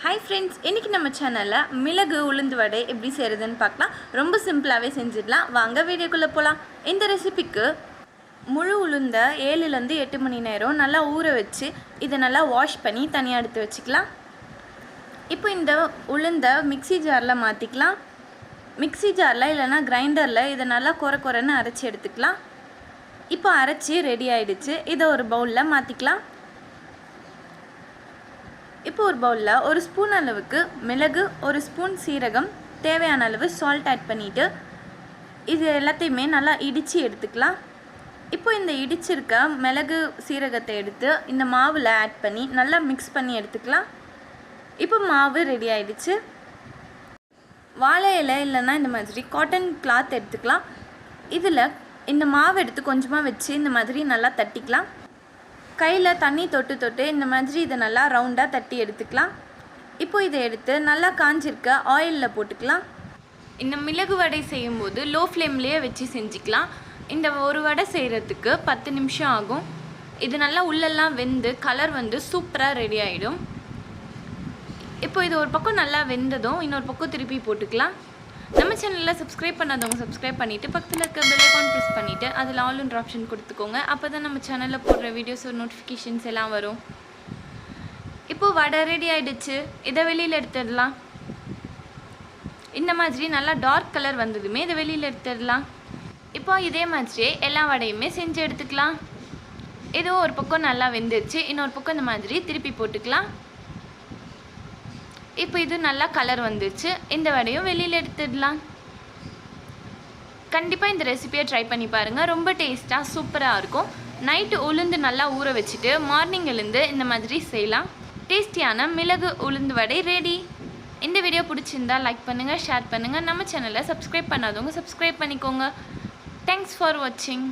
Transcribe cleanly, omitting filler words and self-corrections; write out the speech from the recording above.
Hi friends, இன்னைக்கு நம்ம சேனல்ல மிளகு உளுந்து வடை எப்படி செய்யறதுன்னு பார்க்கலாம். ரொம்ப சிம்பிளாவே செஞ்சிடலாம். வாங்க வீடியோக்குள்ள போலாம். இந்த ரெசிபிக்கு முழு உளுந்த 7 ல இருந்து 8 மணி நேரம் நல்லா ஊற வச்சு இத நல்லா வாஷ் பண்ணி தனியா எடுத்து வச்சுக்கலாம். இப்போ இந்த உளுந்த மிக்ஸி ஜார்ல மாத்திக்கலாம். மிக்ஸி ஜார்ல இல்லனா கிரைண்டர்ல இத நல்லா கொரகொரன்னு அரைச்சு எடுத்துக்கலாம். இப்போ அரைச்சு ரெடி ஆயிடுச்சு. இத ஒரு பவுல்ல மாத்திக்கலாம். இப்போ ஒரு பவுல்ல ஒரு ஸ்பூன் அளவுக்கு மிளகு, ஒரு ஸ்பூன் சீரகம், தேவையான அளவு சால்ட் ஆட் பண்ணிட்டு இது எல்லாத்தையுமே நல்லா இடிச்சு எடுத்துக்கலாம். இப்போ இந்த இடிச்சிருக்க மிளகு சீரகத்தை எடுத்து இந்த மாவுல ஆட் பண்ணி நல்லா மிக்ஸ் பண்ணி எடுத்துக்கலாம். இப்போ மாவு ரெடி ஆயிடுச்சு. வாழை இலை இல்லைன்னா இந்த மாதிரி காட்டன் கிளாத் எடுத்துக்கலாம். இதில் இந்த மாவு எடுத்து கொஞ்சமாக வச்சு இந்த மாதிரி நல்லா தட்டிக்கலாம். கையில் தண்ணி தொட்டு இந்த மாதிரி இதை நல்லா ரவுண்டாக தட்டி எடுத்துக்கலாம். இப்போ இதை எடுத்து நல்லா காஞ்சிருக்க ஆயிலில் போட்டுக்கலாம். இந்த மிளகு வடை செய்யும்போது லோ ஃப்ளேம்லேயே வச்சு செஞ்சுக்கலாம். இந்த ஒரு வடை செய்கிறதுக்கு 10 நிமிஷம் ஆகும். இது நல்லா உள்ளெல்லாம் வெந்து கலர் வந்து சூப்பராக ரெடி ஆகிடும். இப்போ இது ஒரு பக்கம் நல்லா வெந்ததும் இன்னொரு பக்கம் திருப்பி போட்டுக்கலாம். நம்ம சேனலில் சப்ஸ்கிரைப் பண்ணாதவங்க சப்ஸ்கிரைப் பண்ணிவிட்டு பக்கத்தில் இருக்க பெல் ஐகான் ப்ரெஸ் பண்ணிவிட்டு அதில் ஆல்ன்ற ஆப்ஷன் கொடுத்துக்கோங்க. அப்போ தான் நம்ம சேனலில் போடுற வீடியோஸ் நோட்டிஃபிகேஷன்ஸ் எல்லாம் வரும். இப்போது வடை ரெடி ஆகிடுச்சு. இதை வெளியில் எடுத்துடலாம். இந்த மாதிரி நல்லா டார்க் கலர் வந்ததுமே இதை வெளியில் எடுத்துடலாம். இப்போ இதே மாதிரியே எல்லா வடையுமே செஞ்சு எடுத்துக்கலாம். இதுவும் ஒரு பக்கம் நல்லா வெந்துருச்சு. இன்னொரு பக்கம் இந்த மாதிரி திருப்பி போட்டுக்கலாம். இப்போ இது நல்லா கலர் வந்துச்சு. இந்த வடையும் வெளியில் எடுத்துடலாம். கண்டிப்பாக இந்த ரெசிபியை ட்ரை பண்ணி பாருங்கள். ரொம்ப டேஸ்ட்டாக சூப்பராக இருக்கும். நைட்டு உளுந்து நல்லா ஊற வச்சுட்டு மார்னிங் எழுந்து இந்த மாதிரி செய்யலாம். டேஸ்டியான மிளகு உளுந்து வடை ரெடி. இந்த வீடியோ பிடிச்சிருந்தா லைக் பண்ணுங்கள், ஷேர் பண்ணுங்கள். நம்ம சேனலை சப்ஸ்கிரைப் பண்ணாதவங்க சப்ஸ்கிரைப் பண்ணிக்கோங்க. தேங்க்ஸ் ஃபார் வாட்சிங்.